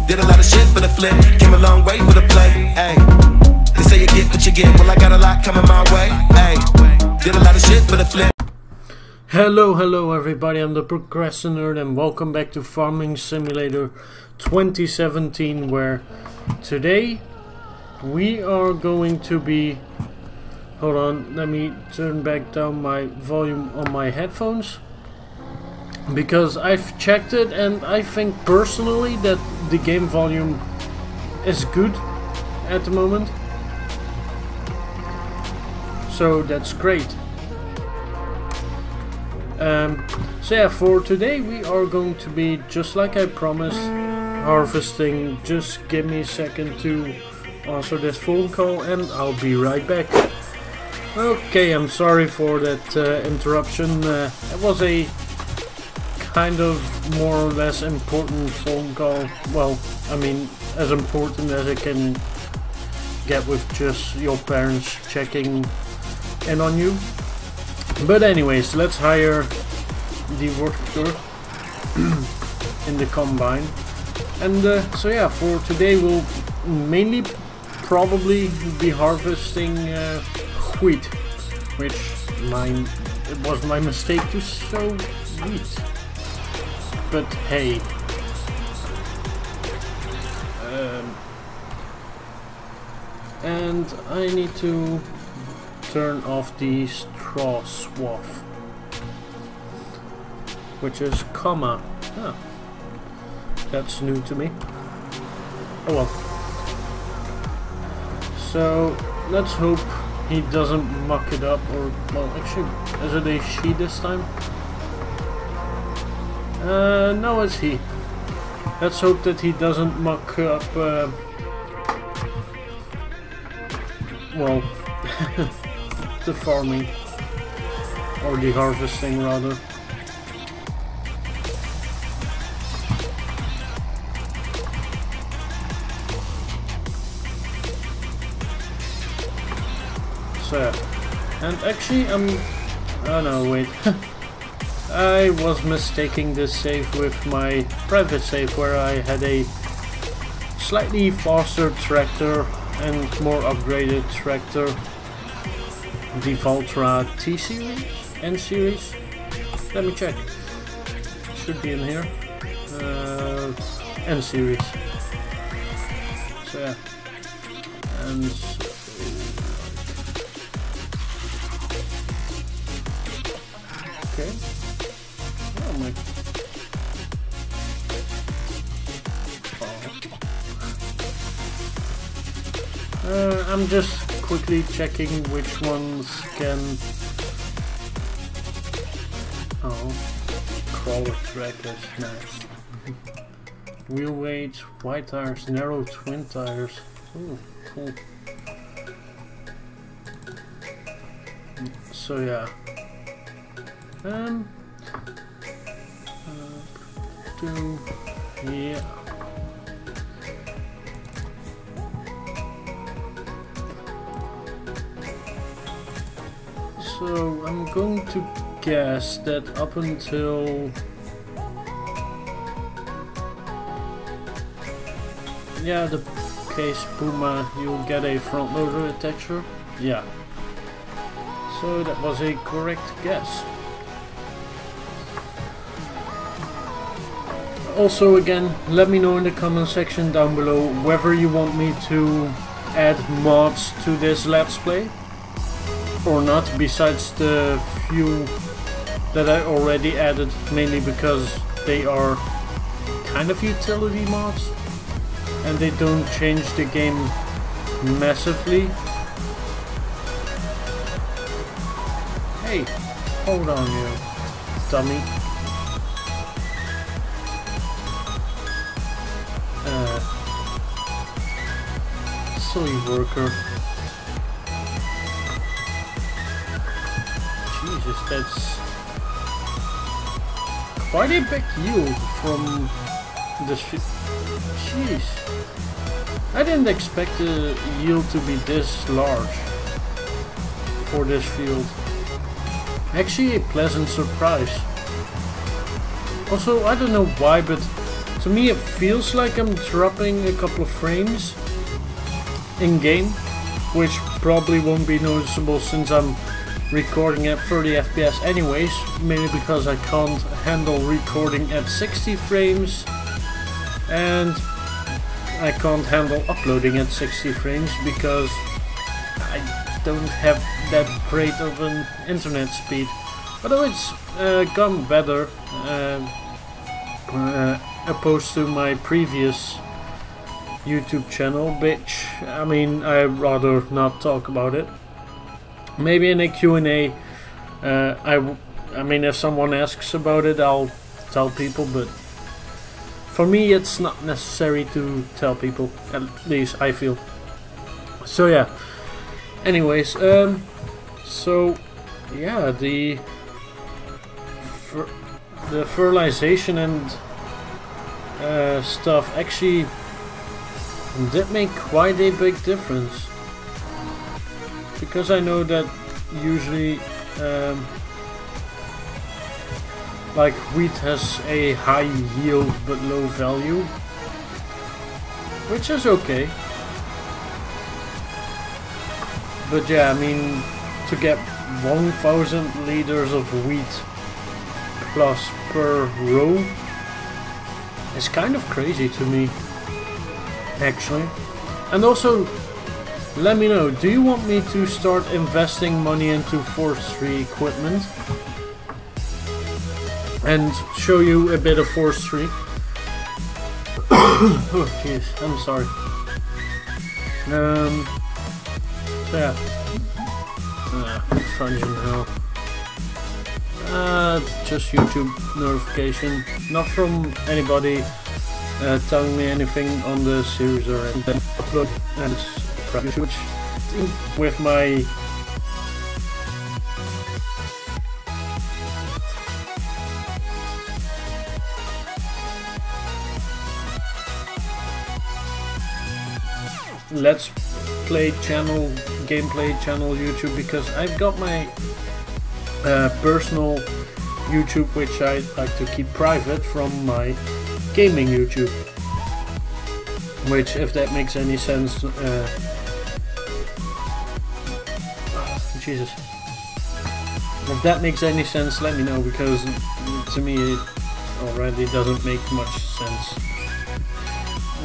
Did a lot of shit for the flip, came a long way for the play. Ay, they say you get what you get, well I got a lot coming my way. Ay, did a lot of shit for the flip. Hello everybody, I'm the Procrastinator and welcome back to Farming Simulator 2017, where today we are going to be... Hold on, let me turn back down my volume on my headphones, because I've checked it and I think personally that the game volume is good at the moment, so that's great. So yeah, for today we are going to be, just like I promised, harvesting. Just give me a second to answer this phone call and I'll be right back. Okay, I'm sorry for that interruption. It was a kind of more or less important phone call. Well, I mean, as important as it can get with just your parents checking in on you. But anyways, let's hire the worker in the combine. And so yeah, for today we'll mainly probably be harvesting wheat, which it was my mistake to sow wheat. But hey, and I need to turn off the straw swath, which is comma. Ah, that's new to me. Oh well. So let's hope he doesn't muck it up, or well, actually, is it a she this time? No, it's he. Let's hope that he doesn't muck up. Well, the farming, or the harvesting rather. So, and actually oh no, wait. I was mistaking this save with my private save, where I had a slightly faster tractor and more upgraded tractor, the Valtra T series, N series. Let me check. Should be in here. N series. So yeah, and okay. Oh my. I'm just quickly checking which ones can... Oh, crawler track is nice. Wheel weight, wide tires, narrow twin tires. Ooh, cool. So yeah. Yeah. So I'm going to guess that up until, yeah, the case Puma, you'll get a front loader attachment. Yeah. So that was a correct guess. Also, again, let me know in the comment section down below whether you want me to add mods to this Let's Play or not, besides the few that I already added, mainly because they are kind of utility mods and they don't change the game massively. Hey, hold on, you dummy. Silly worker. Jesus, that's quite a big yield from this. Jeez, I didn't expect the yield to be this large for this field. Actually, a pleasant surprise. Also, I don't know why, but To me it feels like I'm dropping a couple of frames in game, which probably won't be noticeable since I'm recording at 30 FPS anyways, mainly because I can't handle recording at 60 frames and I can't handle uploading at 60 frames because I don't have that great of an internet speed. Although it's gone better opposed to my previous YouTube channel, which, I mean, I'd rather not talk about it. Maybe in a Q&A, I mean, if someone asks about it, I'll tell people, but for me it's not necessary to tell people, at least I feel. So yeah, anyways, so yeah, the fertilization and stuff actually did make quite a big difference, because I know that usually like wheat has a high yield but low value, which is okay. But yeah, I mean, to get 1000 liters of wheat plus per row is kind of crazy to me, actually. And also, let me know, do you want me to start investing money into forestry equipment and show you a bit of forestry? Oh jeez, I'm sorry. So yeah, funny hell. Just YouTube notification, not from anybody telling me anything on the series or anything. Upload and which with my Let's Play channel, gameplay channel YouTube, because I've got my personal YouTube, which I like to keep private from my gaming YouTube, which, if that makes any sense, Jesus, if that makes any sense, let me know, because to me it already doesn't make much sense.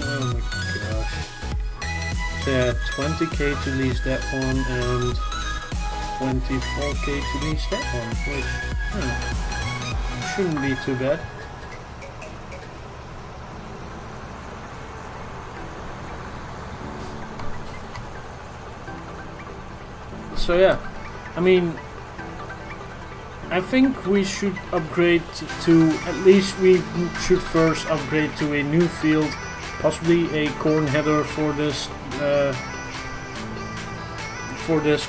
Oh my gosh. So yeah, 20k to lease that one and 24k to lease that one, which shouldn't be too bad. So yeah, I mean, I think we should upgrade to, at least we should first upgrade to a new field, possibly a corn header for this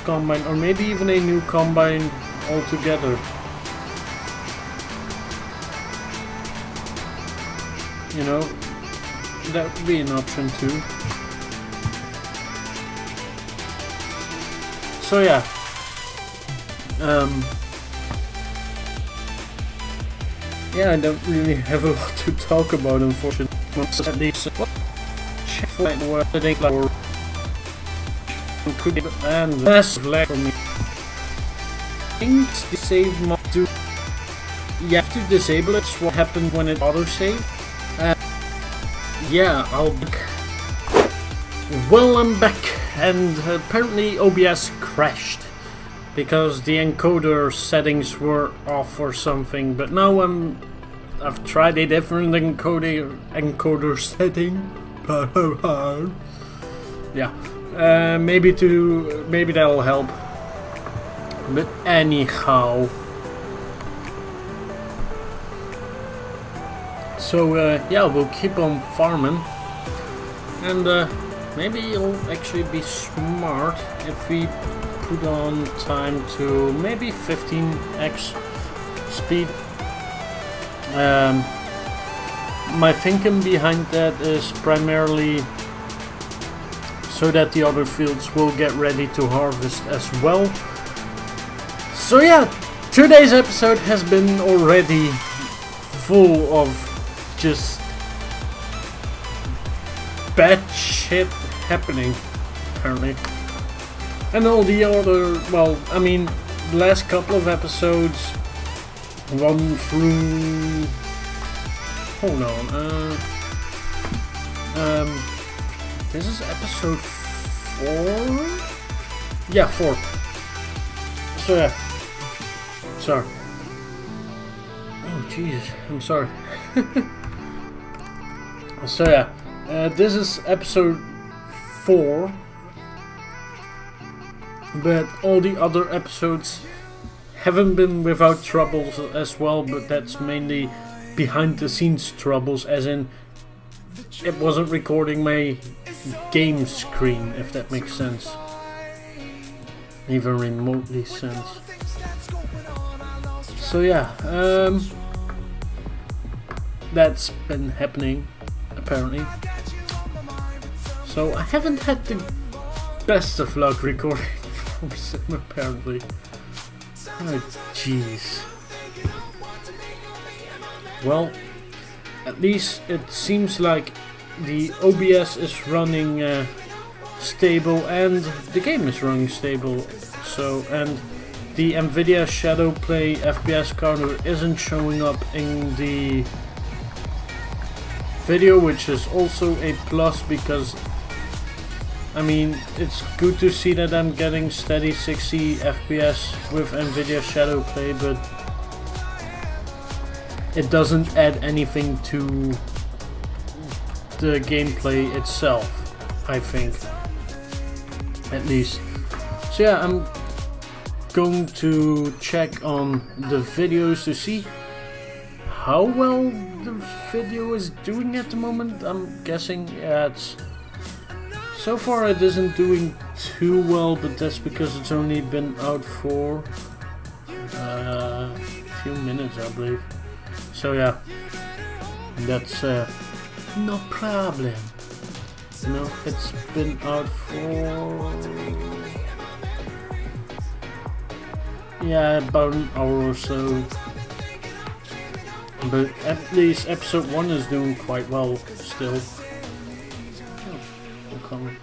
combine, or maybe even a new combine altogether. You know, that would be an option too. So yeah, yeah, I don't really have a lot to talk about, unfortunately. At least, and massive lag for me. Things to save my do. You have to disable it. What happened when it auto save? Yeah, I'll be back. Well, I'm back, and apparently OBS crashed because the encoder settings were off or something. But now I've tried a different encoder setting. Yeah, maybe that'll help. But anyhow, so yeah, we'll keep on farming, and maybe it'll actually be smart if we put on time to maybe 15x speed. My thinking behind that is primarily so that the other fields will get ready to harvest as well. So yeah, today's episode has been already full of just bad shit happening, apparently. And all the other, well, I mean, the last couple of episodes, one through, hold on, this is episode 4? Yeah, 4. So yeah, sorry. Oh Jesus, I'm sorry. So yeah, this is episode 4. But all the other episodes haven't been without troubles as well, but that's mainly behind the scenes troubles, as in it wasn't recording my game screen, if that makes sense. Even remotely sense. So yeah, that's been happening, apparently. So I haven't had the best of luck recording from Sim, apparently. Oh jeez. Well, at least it seems like the OBS is running stable and the game is running stable. So, and the Nvidia Shadowplay FPS counter isn't showing up in the video, which is also a plus, because I mean, it's good to see that I'm getting steady 60 FPS with Nvidia Shadowplay, but it doesn't add anything to the gameplay itself, I think, at least. So yeah, I'm going to check on the videos to see how well the video is doing at the moment. I'm guessing, yeah, it's so far it isn't doing too well, but that's because it's only been out for a few minutes, I believe. So yeah, that's no problem. You know, it's been out for, yeah, about an hour or so. But at least episode 1 is doing quite well still. Comment.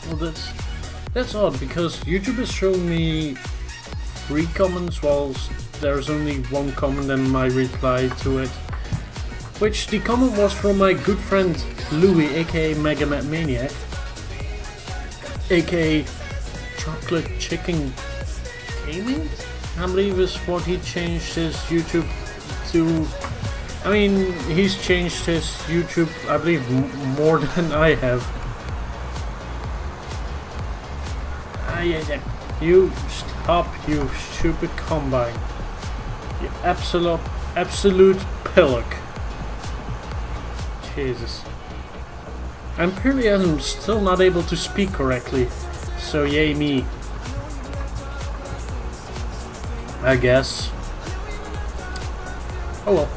Well, that's odd, because YouTube is showing me 3 comments whilst there's only 1 comment and my reply to it, which the comment was from my good friend Louis, aka Mega Maniac, aka Chocolate Chicken Gaming, I believe is what he changed his YouTube to. I mean, he's changed his YouTube, I believe, more than I have. Yeah. You stop, you stupid combine. You absolute pillock. Jesus. And apparently I'm still not able to speak correctly. So yay me. I guess. Oh well.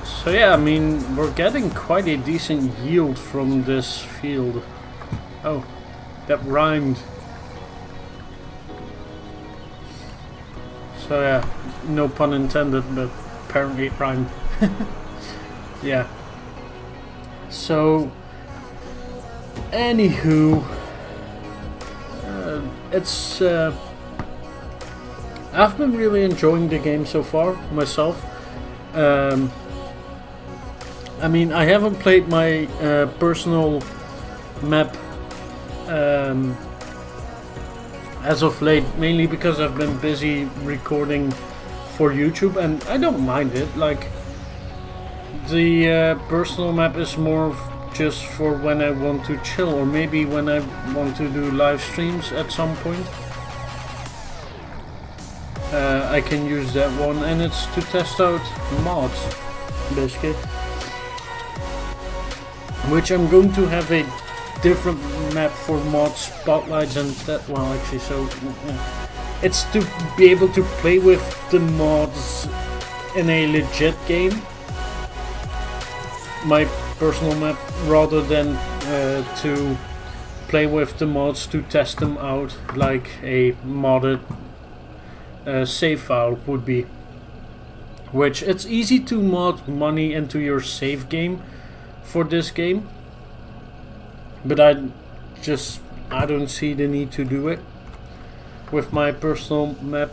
So yeah, I mean, we're getting quite a decent yield from this field. Oh, that rhymed. So yeah, no pun intended, but apparently it rhymed. Yeah. So, anywho, it's I've been really enjoying the game so far myself. I mean, I haven't played my personal map as of late, mainly because I've been busy recording for YouTube, and I don't mind it. Like, the personal map is more just for when I want to chill, or maybe when I want to do live streams at some point. I can use that one, and it's to test out mods, basically. Which I'm going to have a different map for mod spotlights and that, well, actually, so it's to be able to play with the mods in a legit game, my personal map, rather than to play with the mods to test them out like a modded save file would be. Which, it's easy to mod money into your save game for this game, but I don't see the need to do it with my personal map,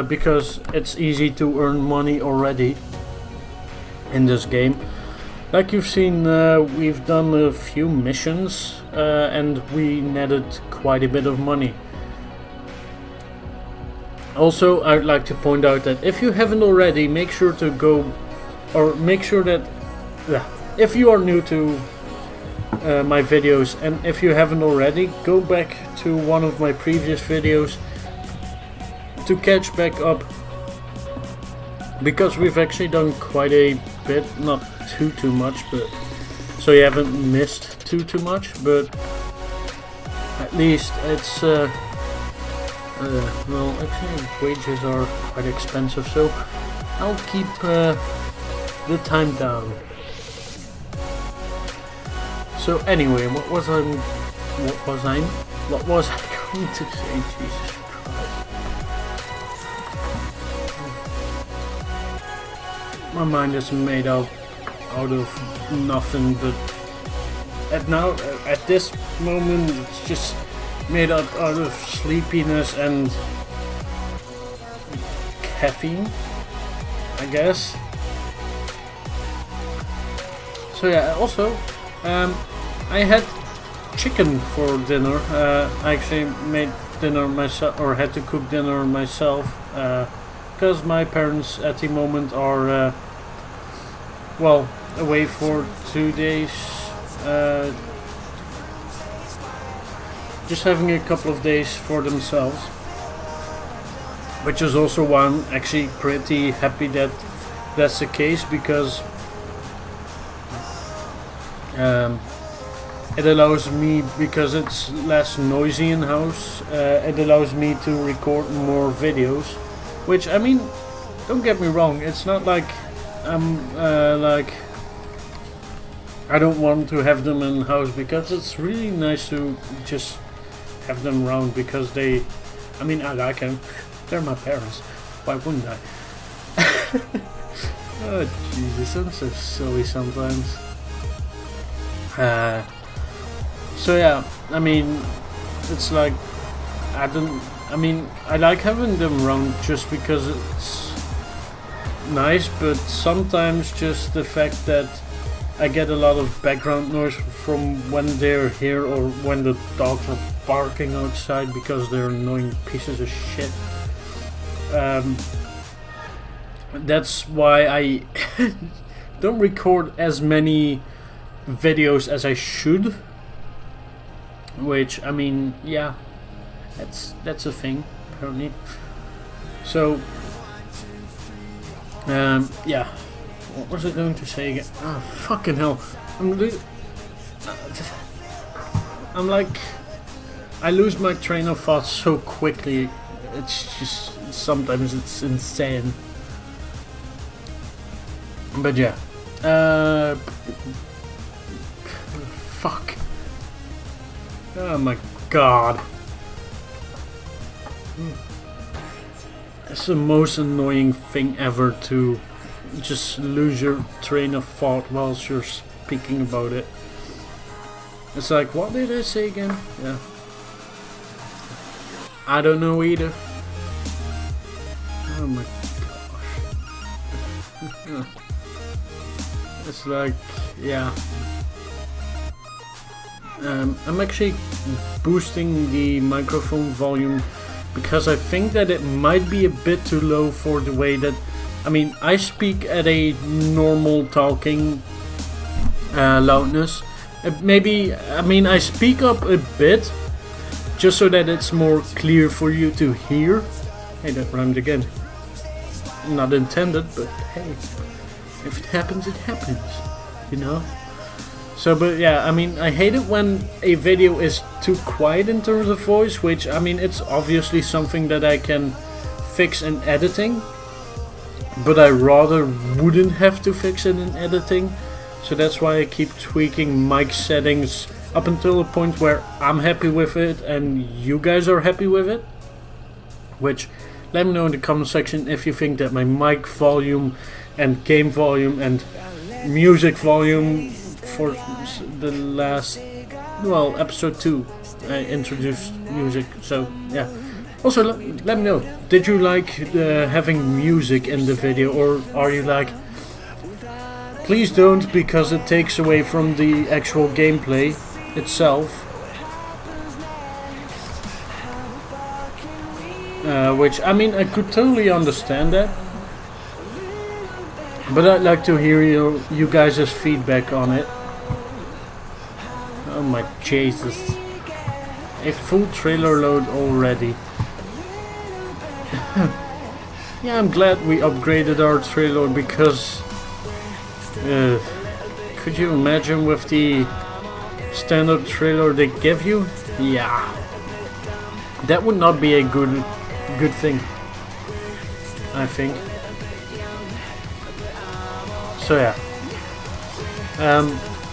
because it's easy to earn money already in this game. Like you've seen, we've done a few missions and we netted quite a bit of money. Also, I'd like to point out that if you haven't already, make sure to go, or make sure that, if you are new to my videos, and if you haven't already, go back to one of my previous videos to catch back up, because we've actually done quite a bit, not too much, but so you haven't missed too much, but at least it's well, actually wages are quite expensive, so I'll keep the time down. So anyway, what was I going to say? Jesus Christ. My mind is made out of nothing, but at this moment it's just made out of sleepiness and caffeine, I guess. So yeah, also I had chicken for dinner. I actually made dinner myself, or had to cook dinner myself, because my parents at the moment are well, away for 2 days, just having a couple of days for themselves, which is also why I'm actually pretty happy that that's the case, because it allows me, because it's less noisy in house, it allows me to record more videos, which, I mean, don't get me wrong, it's not like I'm like I don't want to have them in house, because it's really nice to just have them around, because they, I mean, I like them, they're my parents, why wouldn't I? Oh Jesus, I'm so silly sometimes. So yeah, I mean, it's like, I like having them around just because it's nice, but sometimes just the fact that I get a lot of background noise from when they're here, or when the dogs are barking outside because they're annoying pieces of shit. That's why I don't record as many videos as I should, which, I mean, yeah, that's a thing apparently. So yeah, what was I going to say again? Oh fucking hell, I'm like, I lose my train of thought so quickly, it's just, sometimes it's insane. But yeah, fuck. Oh my god. It's the most annoying thing ever, to just lose your train of thought whilst you're speaking about it. It's like, what did I say again? Yeah. I don't know either. Oh my gosh. It's like, yeah. I'm actually boosting the microphone volume because I think that it might be a bit too low for the way that, I mean, I speak at a normal talking loudness. Maybe, I mean, I speak up a bit just so that it's more clear for you to hear. Hey, that rhymed again. Not intended, but hey, if it happens, it happens, you know? So, but yeah, I mean, I hate it when a video is too quiet in terms of voice, which, I mean, it's obviously something that I can fix in editing, but I rather wouldn't have to fix it in editing. So that's why I keep tweaking mic settings up until a point where I'm happy with it and you guys are happy with it. Which, let me know in the comment section if you think that my mic volume and game volume and music volume for the last, well, episode 2 I introduced music, so yeah. Also, let me know, did you like having music in the video, or are you like, please don't, because it takes away from the actual gameplay itself? Which, I mean, I could totally understand that, but I'd like to hear you guys' feedback on it. Oh my Jesus. A full trailer load already. Yeah, I'm glad we upgraded our trailer, because could you imagine with the standard trailer they give you? Yeah, that would not be a good thing, I think. So yeah,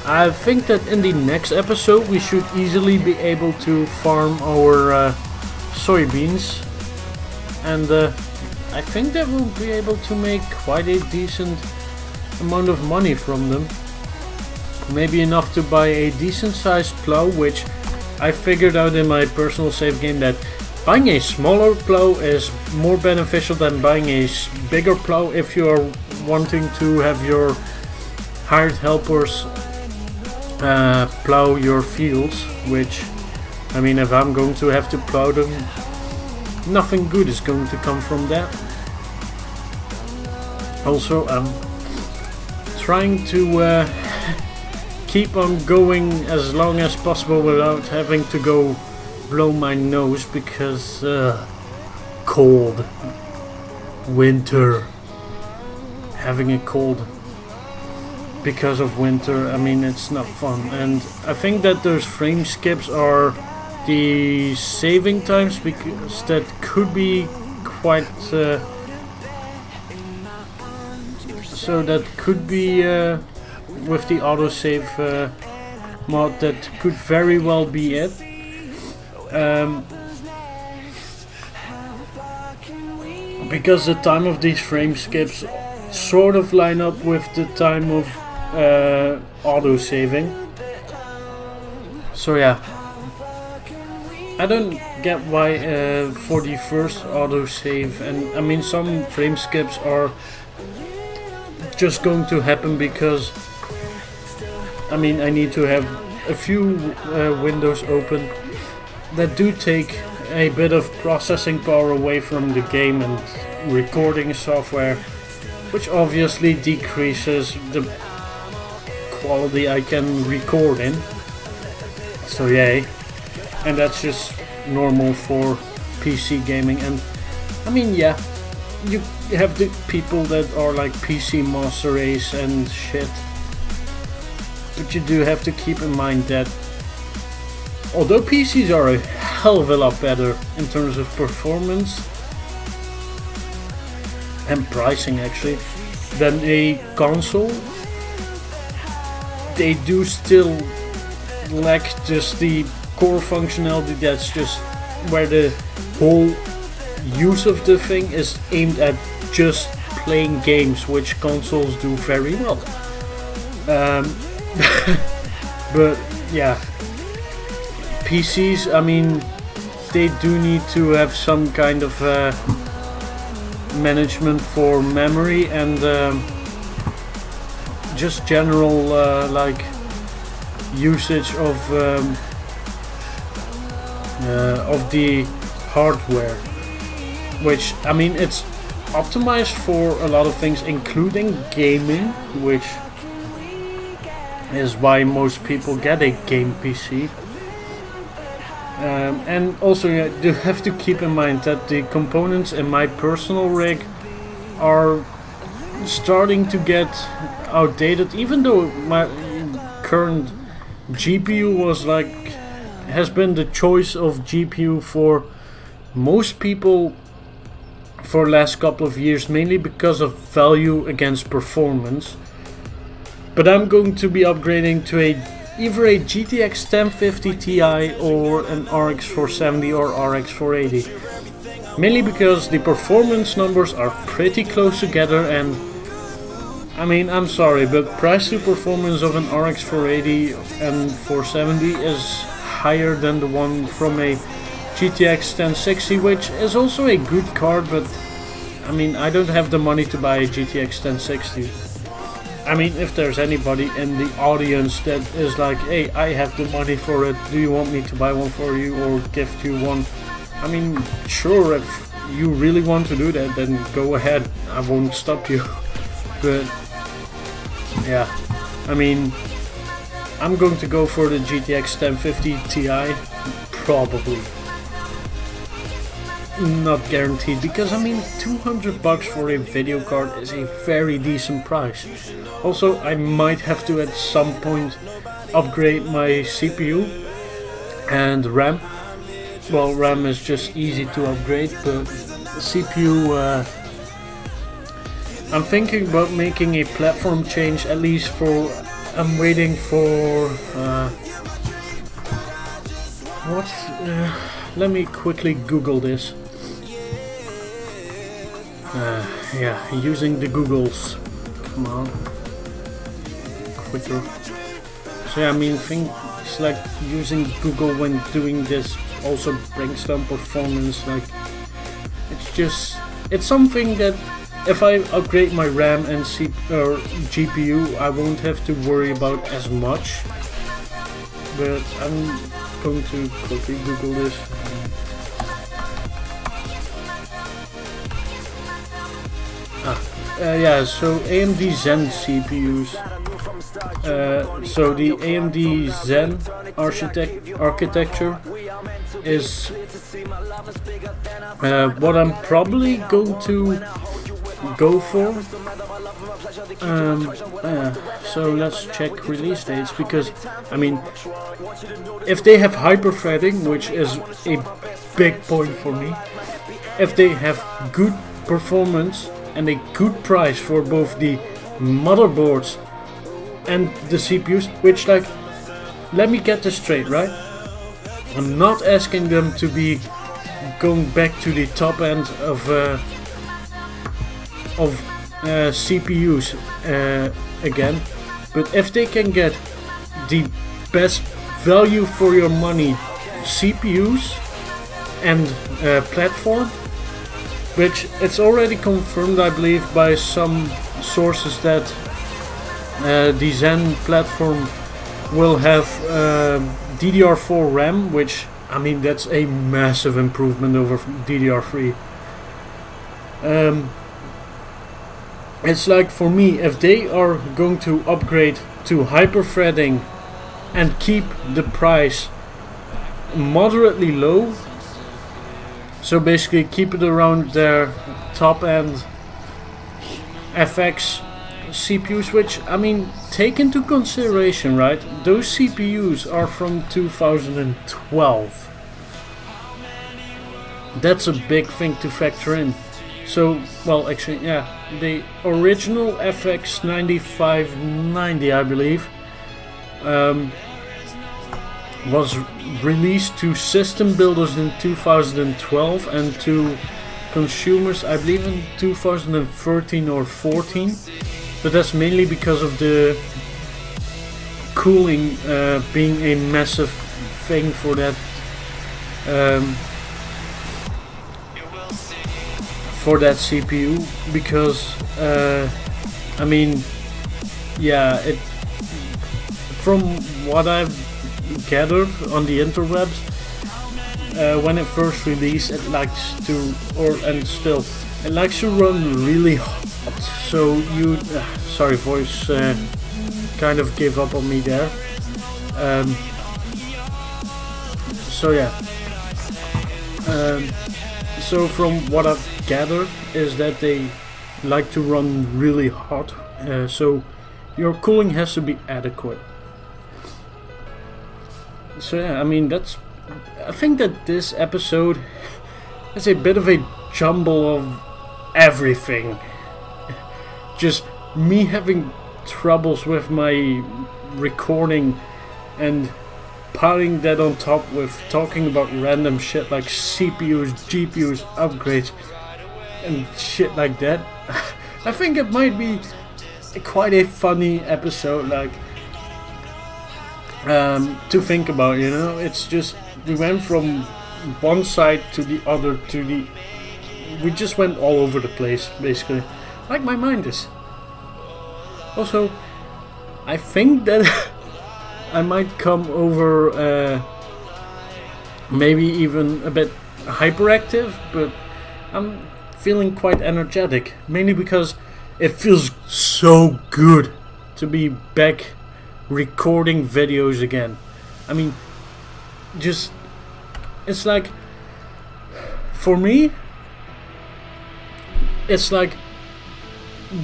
I think that in the next episode we should easily be able to farm our soybeans, and I think that we'll be able to make quite a decent amount of money from them. Maybe enough to buy a decent sized plow, which I figured out in my personal save game that buying a smaller plow is more beneficial than buying a bigger plow if you are wanting to have your hired helpers plow your fields, which, I mean, if I'm going to have to plow them, nothing good is going to come from that. Also, I'm trying to keep on going as long as possible without having to go blow my nose, because cold winter, having a cold because of winter, I mean, it's not fun. And I think that those frame skips are the saving times, because that could be quite so that could be with the autosave mod, that could very well be it. Because the time of these frame skips sort of line up with the time of auto saving. So yeah, I don't get why for the first auto save, and I mean, some frame skips are just going to happen because, I mean, I need to have a few windows open that do take a bit of processing power away from the game and recording software, which obviously decreases the quality I can record in. So yay. And that's just normal for PC gaming. And I mean, yeah, you have the people that are like PC Master Race and shit, but you do have to keep in mind that although PCs are a hell of a lot better in terms of performance and pricing actually than a console, they do still lack just the core functionality. That's just where the whole use of the thing is aimed at just playing games, which consoles do very well. But yeah, PCs, I mean, they do need to have some kind of management for memory and just general like usage of the hardware, which, I mean, it's optimized for a lot of things, including gaming, which is why most people get a game PC. And also, you have to keep in mind that the components in my personal rig are starting to get outdated, even though my current GPU has been the choice of GPU for most people for the last couple of years, mainly because of value against performance. But I'm going to be upgrading to either a GTX 1050 Ti or an RX 470 or RX 480, mainly because the performance numbers are pretty close together, and I mean, I'm sorry, but price to performance of an RX 480 and 470 is higher than the one from a GTX 1060, which is also a good card, but I mean, I don't have the money to buy a GTX 1060. I mean, if there's anybody in the audience that is like, hey, I have the money for it, do you want me to buy one for you or gift you one? I mean, sure, if you really want to do that, then go ahead, I won't stop you. But yeah, I mean, I'm going to go for the GTX 1050 Ti, probably. Not guaranteed, because I mean, 200 bucks for a video card is a very decent price. Also, I might have to at some point upgrade my CPU and RAM. Well, RAM is just easy to upgrade, but CPU, I'm thinking about making a platform change, at least for, I'm waiting for, let me quickly Google this. Yeah, using the Googles. Come on. Quicker. So yeah, I mean, things like using Google when doing this also brings down performance. Like, it's just, it's something that if I upgrade my RAM and GPU, I won't have to worry about as much. But I'm going to quickly Google this. Yeah, so AMD Zen CPUs. So the AMD Zen architecture is what I'm probably going to go for. So let's check release dates, because I mean, if they have hyper-threading, which is a big point for me, if they have good performance and a good price for both the motherboards and the CPUs, which, like, let me get this straight, right? I'm not asking them to be going back to the top end of CPUs again, but if they can get the best value for your money CPUs and platform, which it's already confirmed, I believe, by some sources that the Zen platform will have DDR4 RAM, which, I mean, that's a massive improvement over DDR3. It's like, for me, if they are going to upgrade to hyper-threading and keep the price moderately low, so basically keep it around their top end FX CPUs, which, I mean, take into consideration, right? Those CPUs are from 2012. That's a big thing to factor in. So, well, actually, yeah, the original FX 9590, I believe, was released to system builders in 2012 and to consumers, I believe, in 2013 or 14. But that's mainly because of the cooling being a massive thing for that CPU, because I mean, yeah, it, from what I've gathered on the interwebs, when it first released, it likes to, and still, it likes to run really hot. So you, sorry, voice kind of gave up on me there. So yeah. So from what I've gathered is that they like to run really hot. So your cooling has to be adequate. So yeah, I mean, that's, I think that this episode is a bit of a jumble of everything. Just me having troubles with my recording and piling that on top with talking about random shit like CPUs, GPUs, upgrades and shit like that. I think it might be quite a funny episode, like to think about, you know. It's just, we went from one side to the other, we just went all over the place, basically, like my mind is. Also, I think that I might come over maybe even a bit hyperactive, but I'm feeling quite energetic, mainly because it feels so good to be back recording videos again. I mean, just, it's like, for me, it's like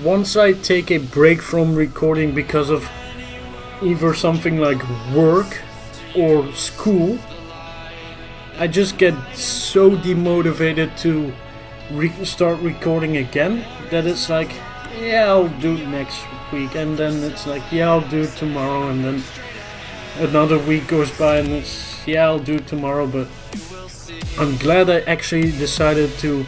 once I take a break from recording because of either something like work or school, I just get so demotivated to start recording again that it's like, yeah, I'll do it next week, and then it's like, yeah, I'll do it tomorrow, and then another week goes by and it's, yeah, I'll do it tomorrow. But I'm glad I actually decided to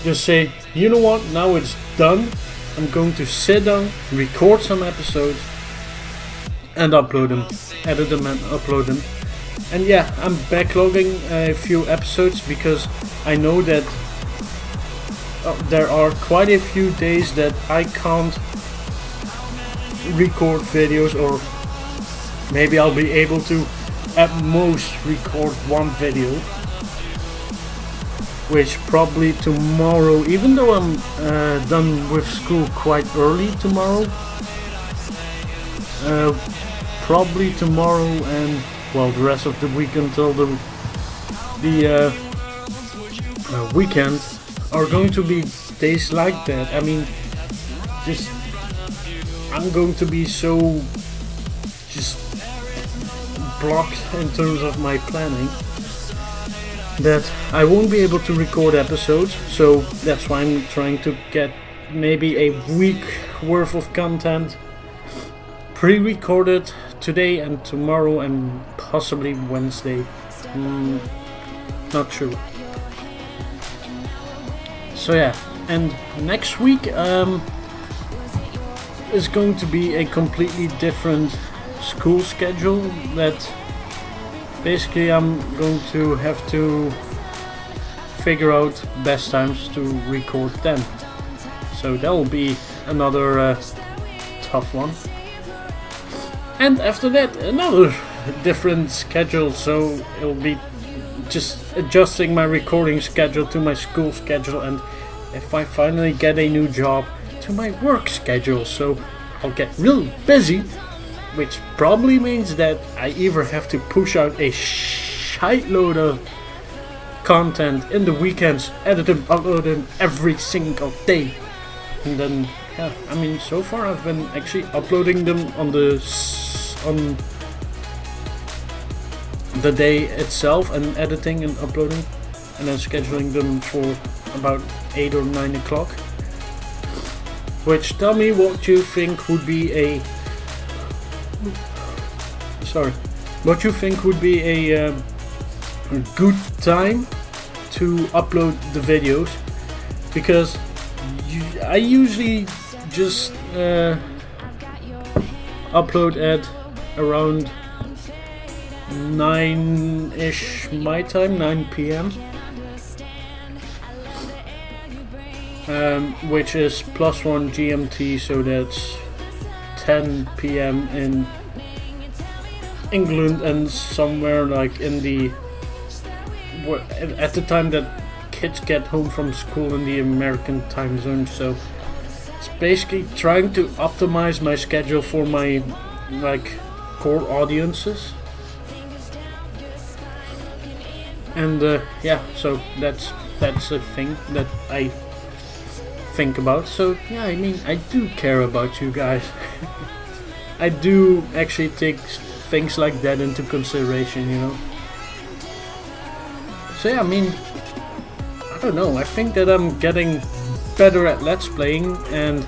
just say, you know what, now it's done. I'm going to sit down, record some episodes and upload them, edit them and upload them. And yeah, I'm backlogging a few episodes because I know that there are quite a few days that I can't record videos, or maybe I'll be able to at most record one video, which probably tomorrow, even though I'm done with school quite early tomorrow, probably tomorrow and, well, the rest of the week until the weekend are going to be days like that. I mean, just, I'm going to be so just blocked in terms of my planning that I won't be able to record episodes. So that's why I'm trying to get maybe a week worth of content pre-recorded today and tomorrow and possibly Wednesday. Not sure. So yeah, and next week is going to be a completely different school schedule, that basically I'm going to have to figure out best times to record then. So that will be another tough one. And after that, another different schedule, so it'll be just adjusting my recording schedule to my school schedule, and if I finally get a new job, to my work schedule. So I'll get real busy, which probably means that I either have to push out a shitload of content in the weekends, edit them, upload them every single day, and then yeah, I mean, so far I've been actually uploading them on the day itself and editing and uploading, and then scheduling them for about 8 or 9 o'clock. Which, tell me what you think would be a what you think would be a good time to upload the videos, because I usually just upload at around 9-ish my time, 9 p.m. Which is +1 GMT, so that's 10 p.m. in England, and somewhere like in the at the time that kids get home from school in the American time zone. So it's basically trying to optimize my schedule for my like core audiences. And yeah, so that's a thing that I think about. So yeah, I mean, I do care about you guys. I do actually take things like that into consideration, you know. So yeah, I mean, I don't know, I think that I'm getting better at Let's Playing, and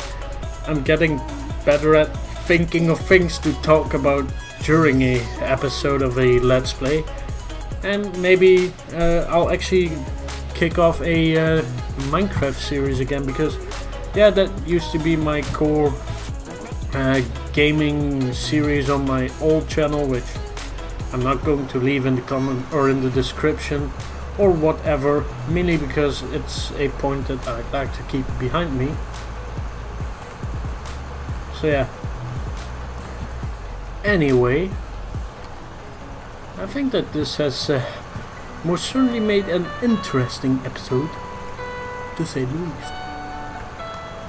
I'm getting better at thinking of things to talk about during a episode of a Let's Play. And maybe I'll actually kick off a Minecraft series again, because yeah, that used to be my core gaming series on my old channel, which I'm not going to leave in the comment or in the description or whatever, mainly because it's a point that I'd like to keep behind me. So yeah. Anyway, I think that this has most certainly made an interesting episode, to say the least.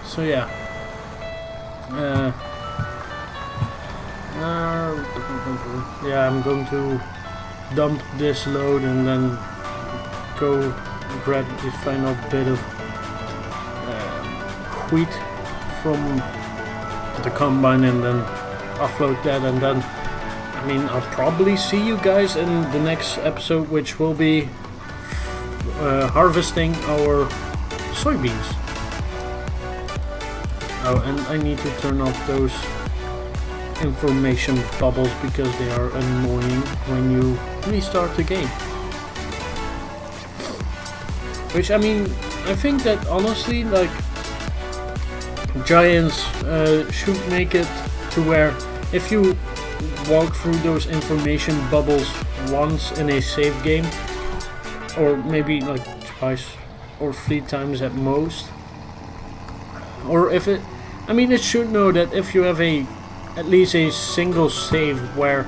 So yeah. Yeah, I'm going to dump this load and then go grab the final bit of wheat from the combine and then offload that, and then I mean I'll probably see you guys in the next episode, which will be harvesting our soybeans. Oh, and I need to turn off those information bubbles because they are annoying when you restart the game. Which, I mean, I think that honestly, like, Giants should make it to where if you walk through those information bubbles once in a save game, or maybe like twice or 3 times at most, or if it, I mean, it should know that if you have at least a single save where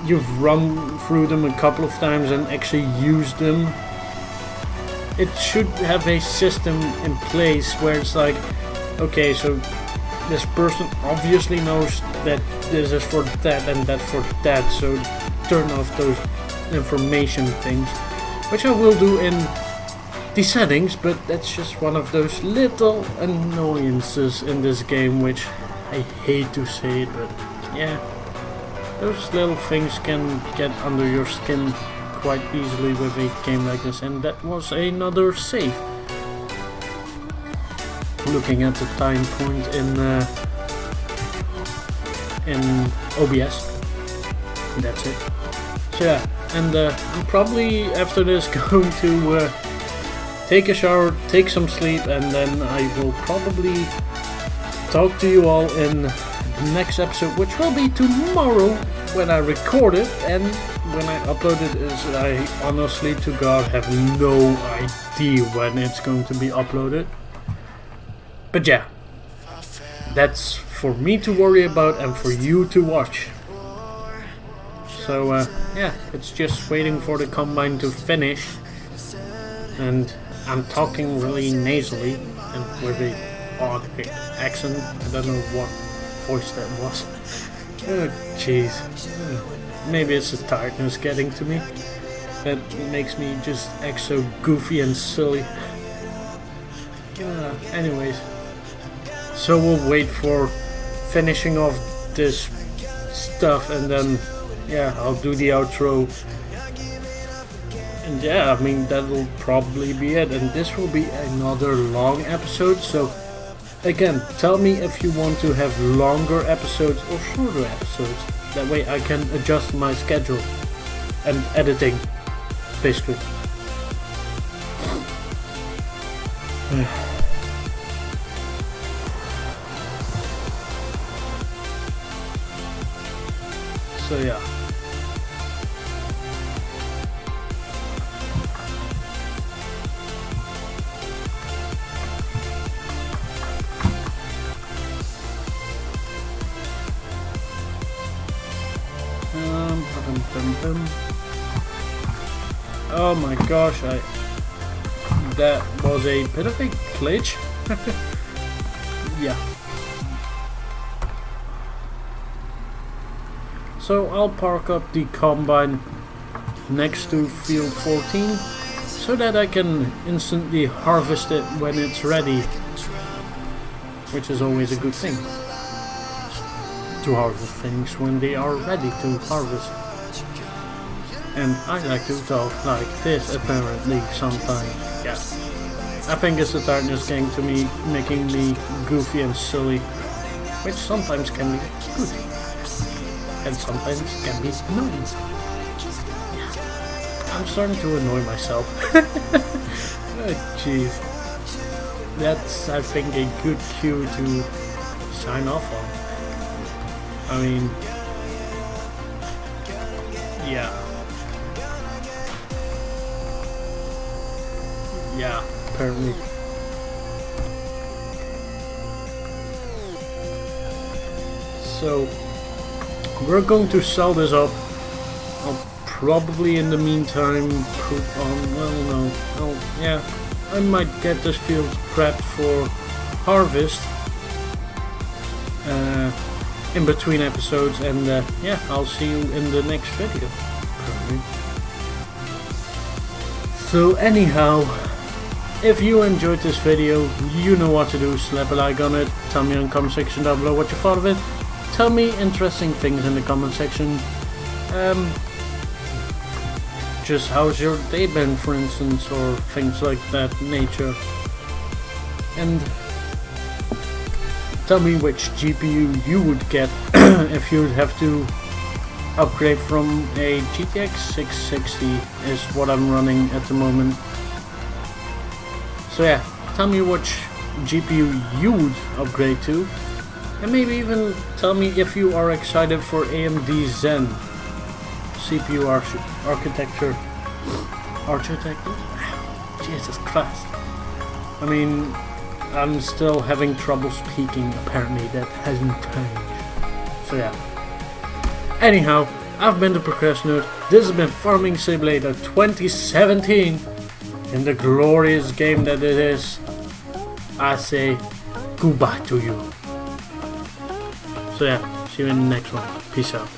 you've run through them a couple of times and actually used them, it should have a system in place where it's like, okay, so this person obviously knows that this is for that and that for that, so turn off those information things, which I will do in the settings, but that's just one of those little annoyances in this game, which I hate to say it, but yeah, those little things can get under your skin quite easily with a game like this. And that was another save. Looking at the time point in OBS, that's it. So yeah, and I'm probably after this going to take a shower, take some sleep, and then I will probably talk to you all in the next episode, which will be tomorrow when I record it, and when I upload it is, I honestly to God have no idea when it's going to be uploaded. But yeah, that's for me to worry about and for you to watch. So yeah, it's just waiting for the combine to finish, and I'm talking really nasally and with a odd accent. I don't know what voice that was. Oh jeez. Maybe it's the tiredness getting to me that makes me just act so goofy and silly. Anyways, so we'll wait for finishing off this stuff, and then yeah, I'll do the outro. And yeah, I mean, that'll probably be it, and this will be another long episode. So again, tell me if you want to have longer episodes or shorter episodes. That way I can adjust my schedule and editing, basically. So yeah. Oh my gosh, that was a bit of a glitch. Yeah. So I'll park up the combine next to field 14 so that I can instantly harvest it when it's ready, which is always a good thing, to harvest things when they are ready to harvest. And I like to talk like this apparently sometimes. Yeah, I think it's the tiredness getting to me, making me goofy and silly, which sometimes can be good and sometimes can be annoying. Yeah. I'm starting to annoy myself. Oh jeez. That's, I think, a good cue to sign off on. I mean, yeah. Yeah, apparently. So, we're going to sell this up. I'll probably in the meantime put on, well no, yeah, I might get this field prepped for harvest in between episodes, and yeah, I'll see you in the next video probably. So anyhow, if you enjoyed this video, you know what to do. Slap a like on it, tell me in the comment section down below what you thought of it, tell me interesting things in the comment section. Just how's your day been, for instance, or things like that nature. And tell me which GPU you would get if you'd have to upgrade from a GTX 660 is what I'm running at the moment. So yeah, tell me which GPU you would upgrade to, and maybe even tell me if you are excited for AMD Zen CPU architecture. Jesus Christ. I mean, I'm still having trouble speaking, apparently that hasn't changed. So yeah. Anyhow, I've been the Procrastinator. This has been Farming Simulator 2017. In the glorious game that it is, I say goodbye to you. So yeah, see you in the next one. Peace out.